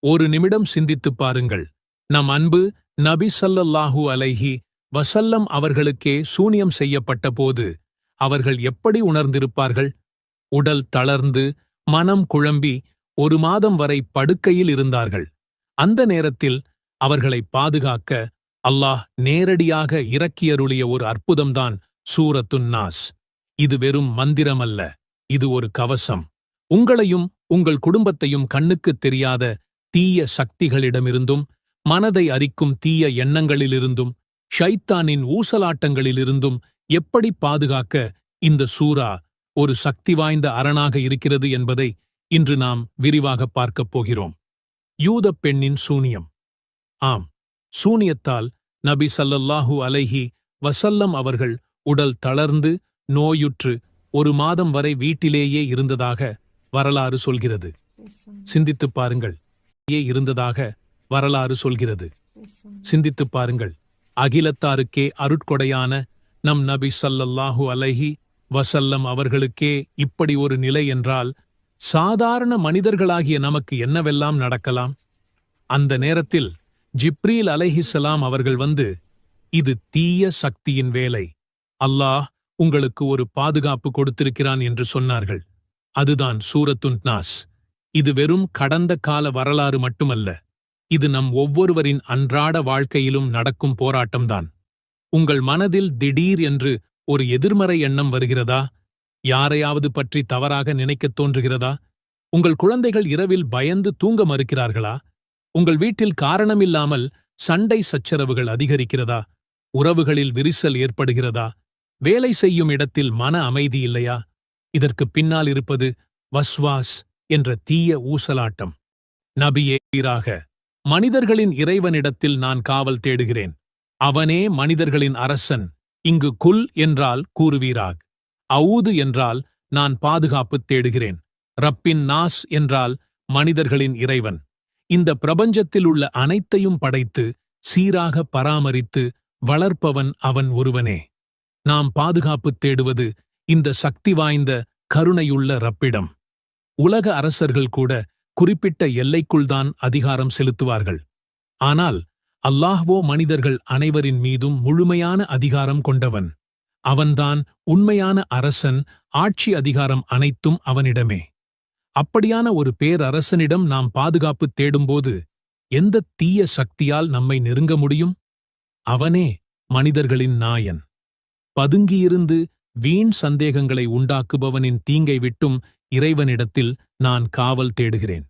ஒரு நிமிடம் சிந்தித்துப் பாருங்கள். நம் அன்பு நபி ஸல்லல்லாஹு அலைஹி வஸல்லம் அவர்களுக்கே சூனியம் செய்யப்பட்ட போது அவர்கள் எப்படி உணர்ந்திருப்பார்கள்? உடல் தளர்ந்து மனம் குழம்பி 1 மாதம் வரை படுக்கையில் இருந்தார்கள். அந்த நேரத்தில் அவர்களை பாதுகாக்க அல்லாஹ் நேரடியாக இறக்கியருளிய ஒரு அற்புதம்தான் சூரத்துன் நாஸ். இது வெறும் மந்திரமல்ல, இது ஒரு கவசம். உங்களையும் உங்கள் குடும்பத்தையும் கண்ணுக்குத் தெரியாத தீய சக்திகளிடமிருந்தும், மனதை அரிக்கும் தீய எண்ணங்களிலிருந்தும், ஷைத்தானின் ஊசலாட்டங்களிலிருந்தும் எப்படி பாதுகாக்க இந்த சூரா ஒரு சக்தி வாய்ந்த அரணாக இருக்கிறது என்பதை இன்று நாம் விரிவாக பார்க்கப் போகிறோம். யூதப் பெண்ணின் சூனியம். ஆம், சூனியத்தால் நபி ஸல்லல்லாஹு அலைஹி வஸல்லம் அவர்கள் உடல் தளர்ந்து நோயுற்று 1 மாதம் வரை வீட்டிலேயே இருந்ததாக வரலாறு சொல்கிறது. சிந்தித்துப் பாருங்கள். சிந்தித்துப் பாருங்கள். அகிலத்தாருக்கே அருட்கொடையான நம் நபி ஸல்லல்லாஹு அலைஹி வஸல்லம் அவர்களுக்கே இப்படி ஒரு நிலை என்றால், சாதாரண மனிதர்களாகிய நமக்கு என்னவெல்லாம் நடக்கலாம்? அந்த நேரத்தில் ஜிப்ரீல் அலைஹிஸ்ஸலாம் அவர்கள் வந்து, இது தீய சக்தியின் வேலை, அல்லாஹ் உங்களுக்கு ஒரு பாதுகாப்பு கொடுத்திருக்கிறான் என்று சொன்னார்கள். அதுதான் சூரத்துன் நாஸ். இது வெறும் கடந்த கால வரலாறு மட்டுமல்ல, இது நம் ஒவ்வொருவரின் அன்றாட வாழ்க்கையிலும் நடக்கும் போராட்டம்தான். உங்கள் மனதில் திடீர் என்று ஒரு எதிர்மறை எண்ணம் வருகிறதா? யாரையாவது பற்றி தவறாக நினைக்கத் தோன்றுகிறதா? உங்கள் குழந்தைகள் இரவில் பயந்து தூங்க மறுக்கிறார்களா? உங்கள் வீட்டில் காரணமில்லாமல் சண்டை சச்சரவுகள் அதிகரிக்கிறதா? உறவுகளில் விரிசல் ஏற்படுகிறதா? வேலை செய்யும் இடத்தில் மன அமைதி இல்லையா? இதற்கு பின்னால் இருப்பது வஸ்வாஸ் என்ற தீய ஊசலாட்டம். நபியே வீராக, மனிதர்களின் இறைவனிடத்தில் நான் காவல் தேடுகிறேன். அவனே மனிதர்களின் அரசன். இங்கு குல் என்றால் கூறுவீராக், அவுது என்றால் நான் பாதுகாப்பு தேடுகிறேன், ரப்பின் நாஸ் என்றால் மனிதர்களின் இறைவன். இந்த பிரபஞ்சத்தில் உள்ள அனைத்தையும் படைத்து சீராக பராமரித்து வளர்ப்பவன் அவன் ஒருவனே. நாம் பாதுகாப்பு தேடுவது இந்த சக்தி வாய்ந்த கருணையுள்ள ரப்பிடம். உலக அரசர்கள் கூட குறிப்பிட்ட எல்லைக்குள்தான் அதிகாரம் செலுத்துவார்கள். ஆனால் அல்லாஹ்வோ மனிதர்கள் அனைவரின் மீதும் முழுமையான அதிகாரம் கொண்டவன். அவன்தான் உண்மையான அரசன். ஆட்சி அதிகாரம் அனைத்தும் அவனிடமே. அப்படியான ஒரு பேரரசனிடம் நாம் பாதுகாப்பு தேடும்போது எந்த தீய சக்தியால் நம்மை நெருங்க முடியும்? அவனே மனிதர்களின் நாயன். பதுங்கியிருந்து வீண் சந்தேகங்களை உண்டாக்குபவனின் தீங்கை விட்டும் இறைவனிடத்தில் நான் காவல் தேடுகிறேன்.